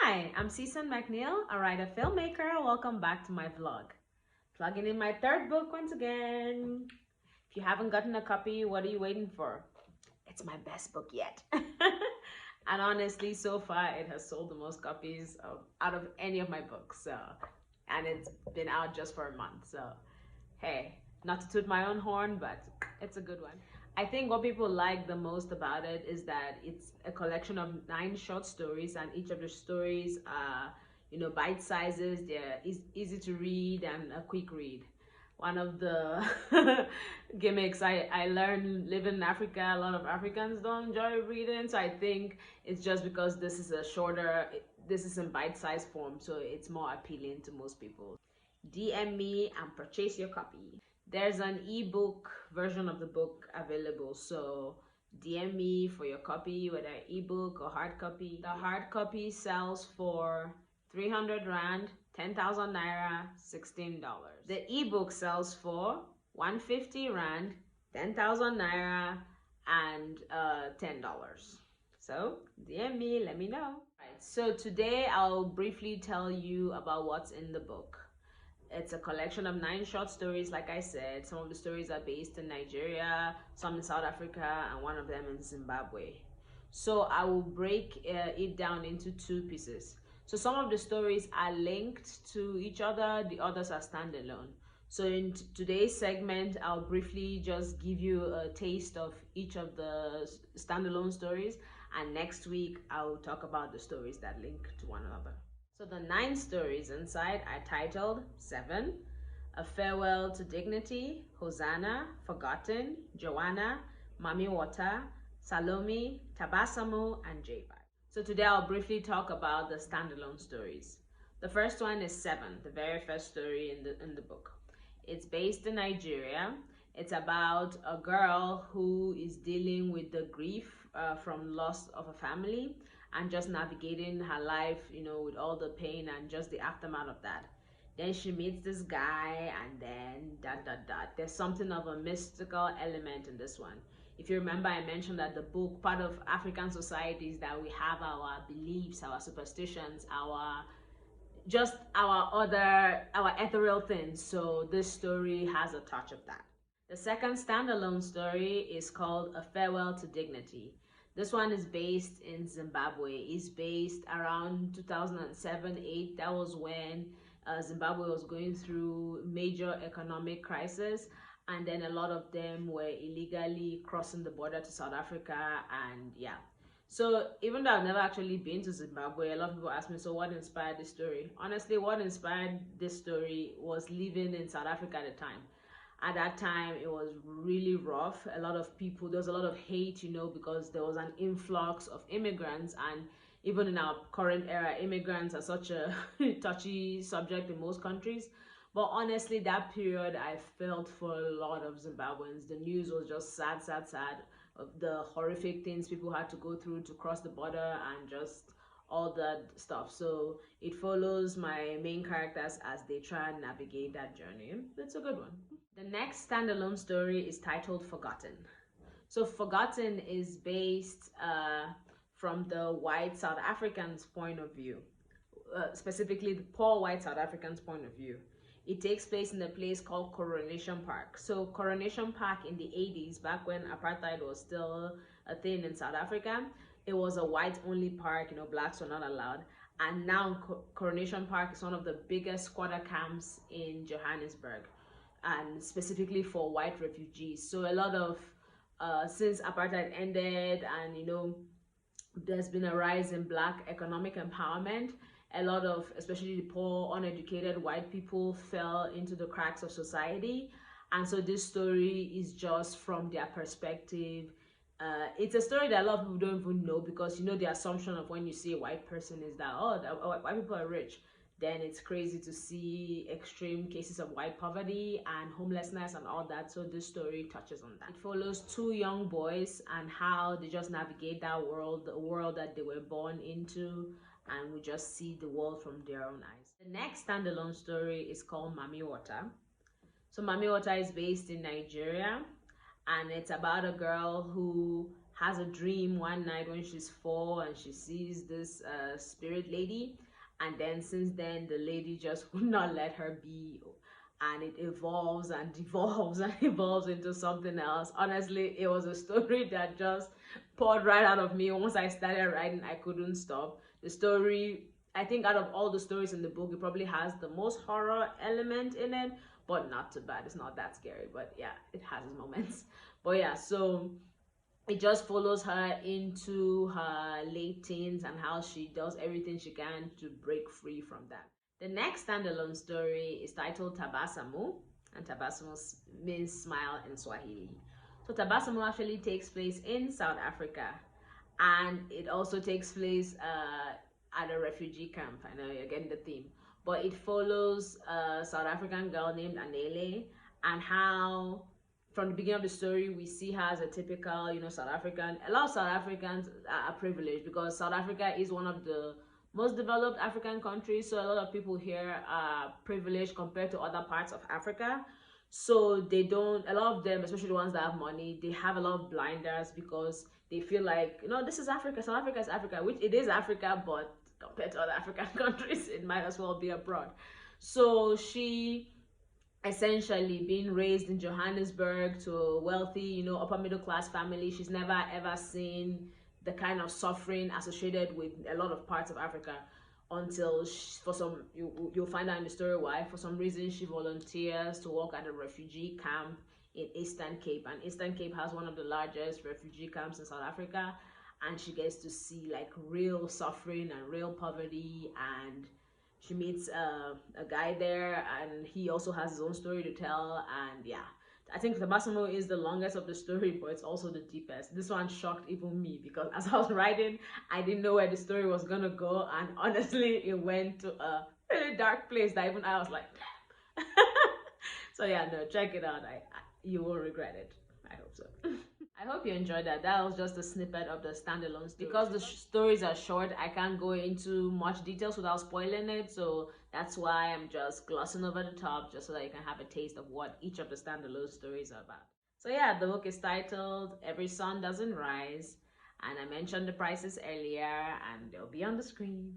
Hi, I'm Season McNeil, a writer filmmaker. Welcome back to my vlog. Plugging in my third book once again. If you haven't gotten a copy, what are you waiting for? It's my best book yet. And honestly, so far it has sold the most copies out of any of my books. And it's been out just for a month. So, hey, not to toot my own horn, but it's a good one. I think what people like the most about it is that it's a collection of 9 short stories, and each of the stories are, bite sizes. They're easy to read and a quick read. One of the gimmicks I learned living in Africa, a lot of Africans don't enjoy reading. So I think it's just because this is in bite-sized form, so it's more appealing to most people. DM me and purchase your copy. There's an ebook version of the book available, so DM me for your copy, whether ebook or hard copy. The hard copy sells for 300 Rand, 10,000 Naira, $16. The ebook sells for 150 Rand, 10,000 Naira, and $10. So DM me, let me know. Right, so today I'll briefly tell you about what's in the book. It's a collection of 9 short stories, like I said. Some of the stories are based in Nigeria, some in South Africa, and one of them in Zimbabwe. So I will break it down into 2 pieces. So some of the stories are linked to each other, the others are standalone. So in today's segment, I'll briefly just give you a taste of each of the standalone stories, and next week I'll talk about the stories that link to one another. So the 9 stories inside are titled 7, A Farewell to Dignity, Hosanna, Forgotten, Joanna, Mami Water, Salome, Tabasamu, and J5. So today I'll briefly talk about the standalone stories. The first one is 7, the very first story in the book. It's based in Nigeria. It's about a girl who is dealing with the grief from loss of a family and just navigating her life, with all the pain and just the aftermath of that. Then she meets this guy, and then there's something of a mystical element in this one. If you remember, I mentioned that the book, part of African societies, that we have our beliefs, our superstitions, our ethereal things. So this story has a touch of that. The second standalone story is called A Farewell to Dignity. This one is based in Zimbabwe. It's based around 2007-8. That was when Zimbabwe was going through major economic crisis, and then a lot of them were illegally crossing the border to South Africa, and yeah. So even though I've never actually been to Zimbabwe, a lot of people ask me, so what inspired this story? Honestly, what inspired this story was living in South Africa at the time. At that time, it was really rough. A lot of people, there was a lot of hate, because there was an influx of immigrants. And even in our current era, immigrants are such a touchy subject in most countries. But honestly, that period I felt for a lot of Zimbabweans. The news was just sad, sad, sad, of the horrific things people had to go through to cross the border and just all that stuff. So it follows my main characters as they try and navigate that journey. It's a good one. The next standalone story is titled Forgotten. So Forgotten is based from the white South Africans' point of view, specifically the poor white South Africans' point of view. It takes place in a place called Coronation Park. So Coronation Park in the 80s, back when apartheid was still a thing in South Africa, it was a white-only park, blacks were not allowed. And now Coronation Park is one of the biggest squatter camps in Johannesburg, and specifically for white refugees. So a lot of, since apartheid ended, and there's been a rise in black economic empowerment, a lot of, especially the poor, uneducated white people fell into the cracks of society. And so this story is just from their perspective. It's a story that a lot of people don't even know, because the assumption of when you see a white person is that, white people are rich. Then it's crazy to see extreme cases of white poverty and homelessness and all that. So this story touches on that. It follows 2 young boys and how they just navigate that world, the world that they were born into, and we just see the world from their own eyes. The next standalone story is called Mami Water. So Mami Water is based in Nigeria, and it's about a girl who has a dream one night when she's 4 and she sees this spirit lady, and then since then the lady just would not let her be, and it evolves and devolves and evolves into something else. Honestly, it was a story that just poured right out of me. Once I started writing, I couldn't stop. The story, I think out of all the stories in the book, it probably has the most horror element in it, but not too bad. It's not that scary, but yeah, it has its moments. But yeah, so it just follows her into her late teens and how she does everything she can to break free from that. The next standalone story is titled Tabasamu, and Tabasamu means smile in Swahili. So Tabasamu actually takes place in South Africa, and it also takes place at a refugee camp. I know you're getting the theme, but it follows a South African girl named Anele, and how from the beginning of the story we see her as a typical, South African. A lot of South Africans are privileged because South Africa is one of the most developed African countries, so a lot of people here are privileged compared to other parts of Africa. So they don't, a lot of them, especially the ones that have money, they have a lot of blinders because they feel like, this is Africa, South Africa is Africa, which it is Africa, but compared to other African countries, it might as well be abroad. So she essentially being raised in Johannesburg to a wealthy, upper middle class family. She's never ever seen the kind of suffering associated with a lot of parts of Africa until for some you'll find out in the story why. For some reason, she volunteers to work at a refugee camp in Eastern Cape, and Eastern Cape has one of the largest refugee camps in South Africa, and she gets to see like real suffering and real poverty, and she meets a guy there, and he also has his own story to tell. And yeah, I think Tabasamo is the longest of the story, but it's also the deepest. This one shocked even me because as I was writing, I didn't know where the story was gonna go, and honestly, it went to a really dark place that even I was like, damn. So yeah, no, check it out. You won't regret it. I hope so. I hope you enjoyed that. That was just a snippet of the standalone story. Because the stories are short, I can't go into much details without spoiling it. So that's why I'm just glossing over the top just so that you can have a taste of what each of the standalone stories are about. So yeah, the book is titled Every Sun Doesn't Rise. And I mentioned the prices earlier and they'll be on the screen.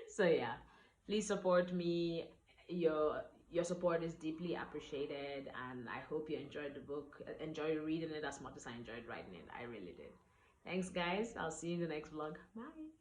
So yeah, please support me. Your support is deeply appreciated, and I hope you enjoyed the book, enjoyed reading it as much as I enjoyed writing it. I really did. Thanks guys, I'll see you in the next vlog. Bye.